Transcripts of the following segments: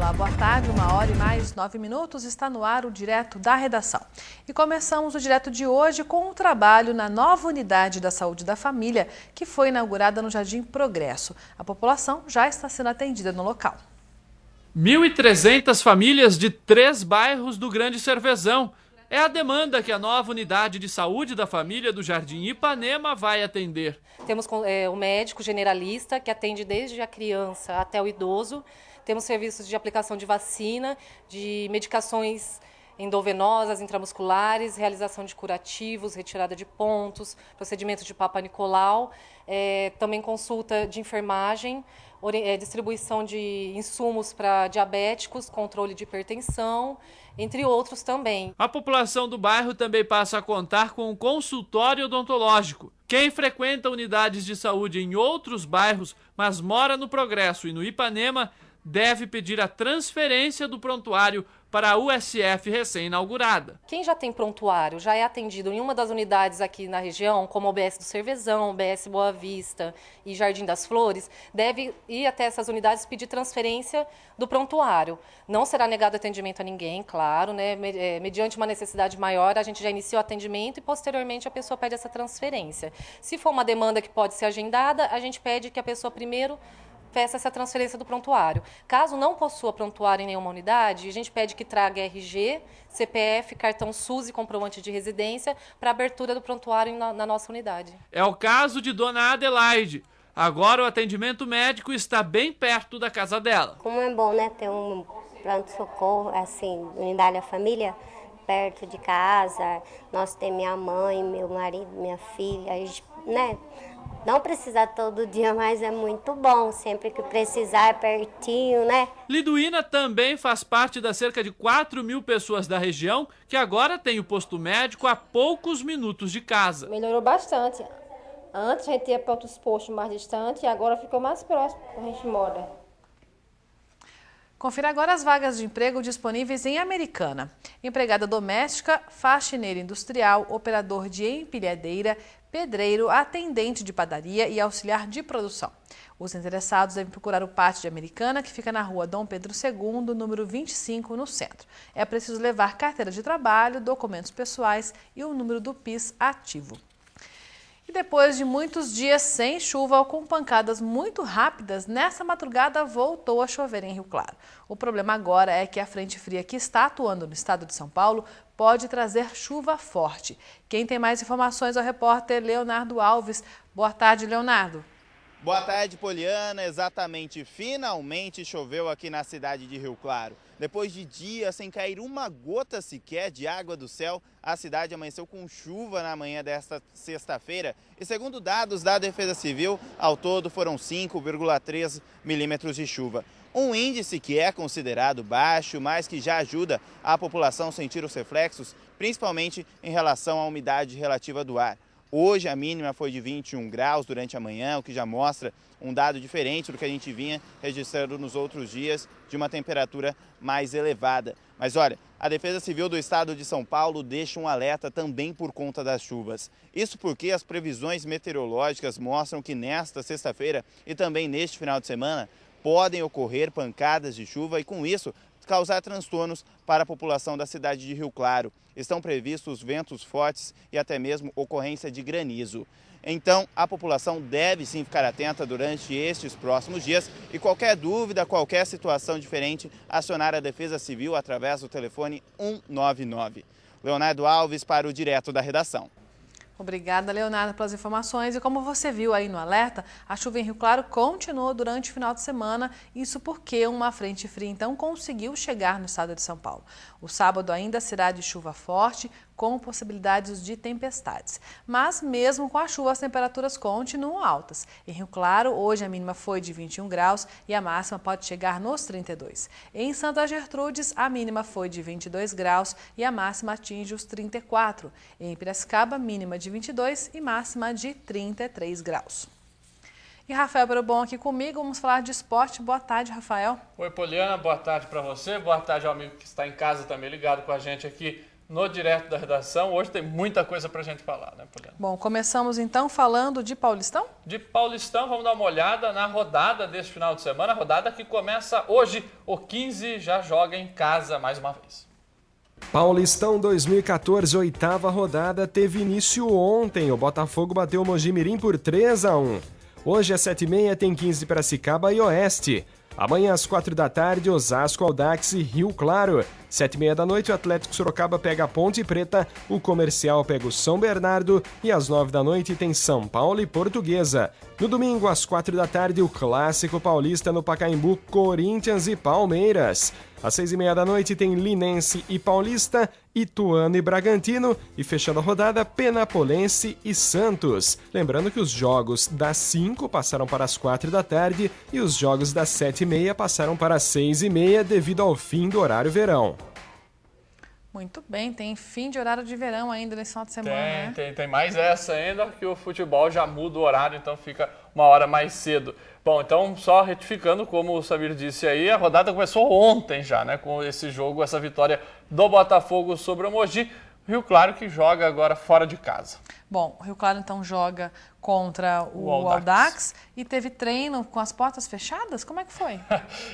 Olá, boa tarde, 1h mais 9 está no ar o Direto da Redação. E começamos o Direto de hoje com o trabalho na nova unidade da saúde da família, que foi inaugurada no Jardim Progresso. A população já está sendo atendida no local. 1.300 famílias de 3 bairros do Grande Cervezão. É a demanda que a nova unidade de saúde da família do Jardim Ipanema vai atender. Temos o médico generalista, que atende desde a criança até o idoso. Temos serviços de aplicação de vacina, de medicações endovenosas, intramusculares, realização de curativos, retirada de pontos, procedimento de Papa Nicolau, também consulta de enfermagem, distribuição de insumos para diabéticos, controle de hipertensão, entre outros também. A população do bairro também passa a contar com um consultório odontológico. Quem frequenta unidades de saúde em outros bairros, mas mora no Progresso e no Ipanema, deve pedir a transferência do prontuário para a USF recém-inaugurada. Quem já tem prontuário, já é atendido em uma das unidades aqui na região, como o OBS do Cervezão, OBS Boa Vista e Jardim das Flores, deve ir até essas unidades pedir transferência do prontuário. Não será negado atendimento a ninguém, claro, né? Mediante uma necessidade maior, a gente já inicia o atendimento e posteriormente a pessoa pede essa transferência. Se for uma demanda que pode ser agendada, a gente pede que a pessoa primeiro peça essa transferência do prontuário. Caso não possua prontuário em nenhuma unidade, a gente pede que traga RG, CPF, cartão SUS e comprovante de residência para abertura do prontuário na nossa unidade. É o caso de Dona Adelaide. Agora o atendimento médico está bem perto da casa dela. Como é bom, né, ter um pronto-socorro, assim, unidade da família, perto de casa. Nós temos minha mãe, meu marido, minha filha, a gente, né? Não precisa todo dia, mas é muito bom. Sempre que precisar, é pertinho, né? Liduína também faz parte das cerca de 4.000 pessoas da região que agora tem o posto médico a poucos minutos de casa. Melhorou bastante. Antes a gente ia para outros postos mais distantes e agora ficou mais próximo que a gente mora. Confira agora as vagas de emprego disponíveis em Americana. Empregada doméstica, faxineira industrial, operador de empilhadeira, pedreiro, atendente de padaria e auxiliar de produção. Os interessados devem procurar o pátio de Americana, que fica na rua Dom Pedro II, número 25, no centro. É preciso levar carteira de trabalho, documentos pessoais e o número do PIS ativo. E depois de muitos dias sem chuva ou com pancadas muito rápidas, nessa madrugada voltou a chover em Rio Claro. O problema agora é que a frente fria que está atuando no estado de São Paulo pode trazer chuva forte. Quem tem mais informações é o repórter Leonardo Alves. Boa tarde, Leonardo. Boa tarde, Poliana. Exatamente, finalmente choveu aqui na cidade de Rio Claro. Depois de dias sem cair uma gota sequer de água do céu, a cidade amanheceu com chuva na manhã desta sexta-feira. E segundo dados da Defesa Civil, ao todo foram 5,3 milímetros de chuva. Um índice que é considerado baixo, mas que já ajuda a população a sentir os reflexos, principalmente em relação à umidade relativa do ar. Hoje a mínima foi de 21 graus durante a manhã, o que já mostra um dado diferente do que a gente vinha registrando nos outros dias, de uma temperatura mais elevada. Mas olha, a Defesa Civil do Estado de São Paulo deixa um alerta também por conta das chuvas. Isso porque as previsões meteorológicas mostram que nesta sexta-feira e também neste final de semana podem ocorrer pancadas de chuva e com isso causar transtornos para a população da cidade de Rio Claro. Estão previstos ventos fortes e até mesmo ocorrência de granizo. Então, a população deve sim ficar atenta durante estes próximos dias e qualquer dúvida, qualquer situação diferente, acionar a Defesa Civil através do telefone 199. Leonardo Alves para o Direto da Redação. Obrigada, Leonardo, pelas informações. E como você viu aí no alerta, a chuva em Rio Claro continuou durante o final de semana. Isso porque uma frente fria, então, conseguiu chegar no estado de São Paulo. O sábado ainda será de chuva forte, com possibilidades de tempestades. Mas mesmo com a chuva, as temperaturas continuam altas. Em Rio Claro, hoje a mínima foi de 21 graus e a máxima pode chegar nos 32. Em Santa Gertrudes, a mínima foi de 22 graus e a máxima atinge os 34. Em Piracicaba, mínima de 22 e máxima de 33 graus. E Rafael Perobon aqui comigo, vamos falar de esporte. Boa tarde, Rafael. Oi, Poliana, boa tarde para você, boa tarde ao amigo que está em casa também ligado com a gente aqui no Direto da Redação. Hoje tem muita coisa para a gente falar, né, Poliana? Bom, começamos então falando de Paulistão? De Paulistão, vamos dar uma olhada na rodada deste final de semana. A rodada que começa hoje. O 15 já joga em casa mais uma vez. Paulistão 2014, oitava rodada, teve início ontem. O Botafogo bateu o Mojimirim por 3-1. Hoje às 7h30 tem 15 Piracicaba e Oeste. Amanhã às 4 da tarde, Osasco, Audax e Rio Claro. 7h30 da noite, o Atlético Sorocaba pega a Ponte Preta, o Comercial pega o São Bernardo e às 9 da noite tem São Paulo e Portuguesa. No domingo, às 4 da tarde, o Clássico Paulista no Pacaembu, Corinthians e Palmeiras. Às 6h30 da noite tem Linense e Paulista, Ituano e Bragantino e fechando a rodada, Penapolense e Santos. Lembrando que os jogos das 5 passaram para as 4 da tarde e os jogos das 7h30 passaram para as 6h30 devido ao fim do horário verão. Muito bem, tem fim de horário de verão ainda nesse final de semana, né? Tem mais essa ainda, que o futebol já muda o horário, então fica uma hora mais cedo. Bom, então só retificando, como o Samir disse aí, a rodada começou ontem já, né? Com esse jogo, essa vitória do Botafogo sobre o Mogi. Rio Claro que joga agora fora de casa. Bom, o Rio Claro então joga contra o Audax e teve treino com as portas fechadas? Como é que foi?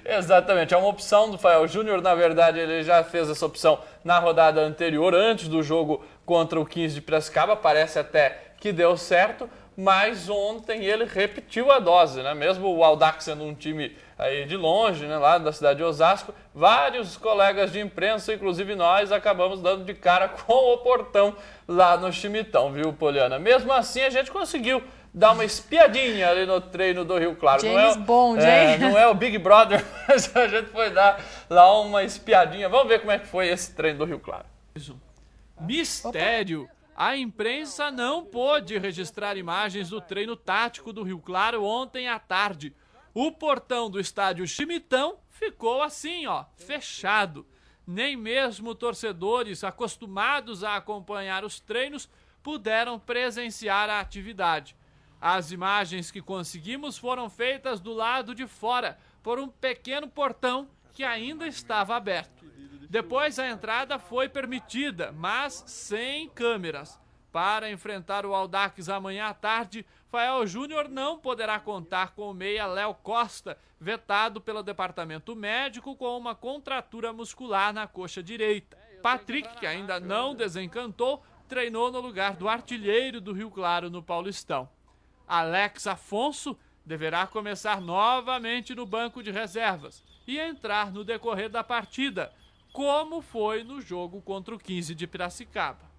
Exatamente, é uma opção do Fael Júnior, na verdade ele já fez essa opção na rodada anterior, antes do jogo contra o 15 de Piracicaba, parece até que deu certo, mas ontem ele repetiu a dose, né? Mesmo o Audax sendo um time aí de longe, né, lá da cidade de Osasco, vários colegas de imprensa, inclusive nós, acabamos dando de cara com o portão lá no Chimitão, viu, Poliana? Mesmo assim, a gente conseguiu dar uma espiadinha ali no treino do Rio Claro. James Bond, hein? Não é o Big Brother, mas a gente foi dar lá uma espiadinha. Vamos ver como é que foi esse treino do Rio Claro. Mistério! A imprensa não pôde registrar imagens do treino tático do Rio Claro ontem à tarde. O portão do estádio Chimitão ficou assim, ó, fechado. Nem mesmo torcedores acostumados a acompanhar os treinos puderam presenciar a atividade. As imagens que conseguimos foram feitas do lado de fora, por um pequeno portão que ainda estava aberto. Depois a entrada foi permitida, mas sem câmeras. Para enfrentar o Audax amanhã à tarde, Fael Júnior não poderá contar com o meia Léo Costa, vetado pelo departamento médico com uma contratura muscular na coxa direita. Patrick, que ainda não desencantou, treinou no lugar do artilheiro do Rio Claro no Paulistão. Alex Afonso deverá começar novamente no banco de reservas e entrar no decorrer da partida, como foi no jogo contra o 15 de Piracicaba.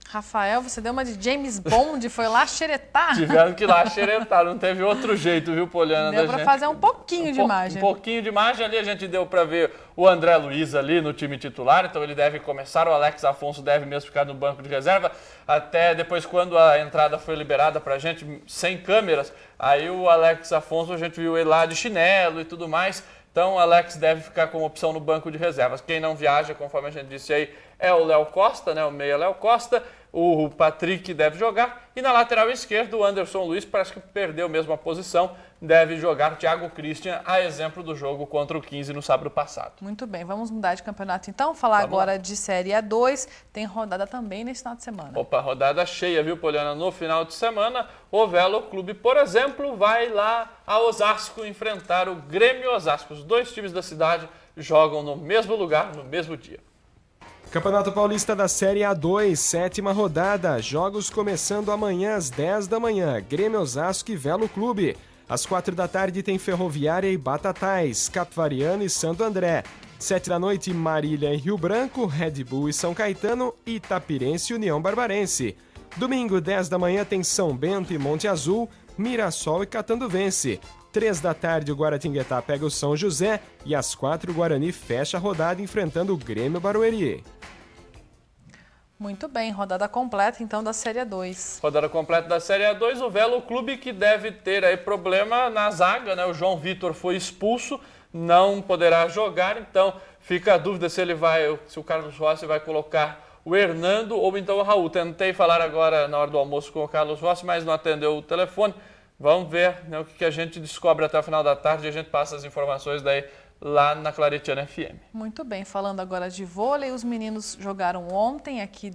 Rafael, você deu uma de James Bond, foi lá xeretar. Tiveram que ir lá xeretar, não teve outro jeito, viu, Poliana? Deu para fazer um pouquinho de imagem. Um pouquinho de imagem ali, a gente deu para ver o André Luiz ali no time titular, então ele deve começar, o Alex Afonso deve mesmo ficar no banco de reserva, até depois quando a entrada foi liberada pra gente, sem câmeras, aí o Alex Afonso, a gente viu ele lá de chinelo e tudo mais. Então, o Alex deve ficar como opção no banco de reservas. Quem não viaja, conforme a gente disse aí, é o Léo Costa, né? O meia Léo Costa. O Patrick deve jogar. E na lateral esquerda, o Anderson Luiz parece que perdeu mesmo a posição. Deve jogar Thiago Christian, a exemplo do jogo contra o 15 no sábado passado. Muito bem, vamos mudar de campeonato então. Falar agora de Série A2. Tem rodada também nesse final de semana. Opa, rodada cheia, viu, Poliana? No final de semana, o Velo Clube, por exemplo, vai lá a Osasco enfrentar o Grêmio Osasco. Os dois times da cidade jogam no mesmo lugar, no mesmo dia. Campeonato Paulista da Série A2, 7ª rodada. Jogos começando amanhã às 10 da manhã. Grêmio Osasco e Velo Clube. Às 4 da tarde tem Ferroviária e Batatais, Capivariano e Santo André. 7 da noite, Marília e Rio Branco, Red Bull e São Caetano, Itapirense e União Barbarense. Domingo, 10 da manhã, tem São Bento e Monte Azul, Mirassol e Catanduvense. 3 da tarde, o Guaratinguetá pega o São José e às 4 o Guarani fecha a rodada enfrentando o Grêmio Barueri. Muito bem, rodada completa então da Série A2. Rodada completa da Série A2, o Velo Clube que deve ter aí problema na zaga, né? O João Vitor foi expulso, não poderá jogar, então fica a dúvida se o Carlos Rossi vai colocar o Hernando ou então o Raul. Tentei falar agora na hora do almoço com o Carlos Rossi, mas não atendeu o telefone. Vamos ver, né, o que a gente descobre até o final da tarde e a gente passa as informações daí lá na Claretiana FM. Muito bem, falando agora de vôlei, os meninos jogaram ontem aqui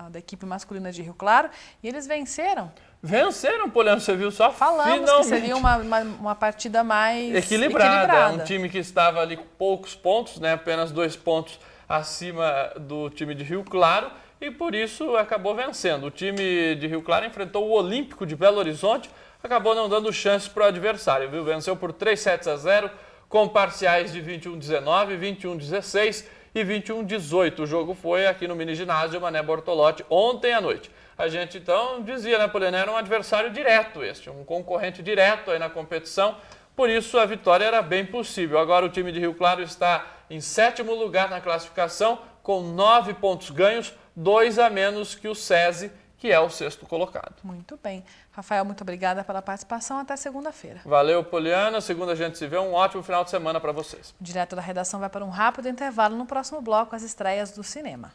da equipe masculina de Rio Claro e eles venceram. Venceram, Poliana, você viu só? Falamos finalmente. que seria uma partida mais equilibrada. Um time que estava ali com poucos pontos, né, apenas 2 pontos acima do time de Rio Claro, e por isso acabou vencendo. O time de Rio Claro enfrentou o Olímpico de Belo Horizonte, acabou não dando chance para o adversário, viu? Venceu por 3-7-0, com parciais de 21-19, 21-16 e 21-18. O jogo foi aqui no mini ginásio Mané Bortolotti ontem à noite. A gente então dizia, né, Poliana, era um adversário direto um concorrente direto aí na competição, por isso a vitória era bem possível. Agora o time de Rio Claro está em 7º lugar na classificação, com 9 pontos ganhos, 2 a menos que o SESI, que é o 6º colocado. Muito bem. Rafael, muito obrigada pela participação. Até segunda-feira. Valeu, Poliana. Segunda a gente se vê. Um ótimo final de semana para vocês. Direto da redação vai para um rápido intervalo. No próximo bloco, as estreias do cinema.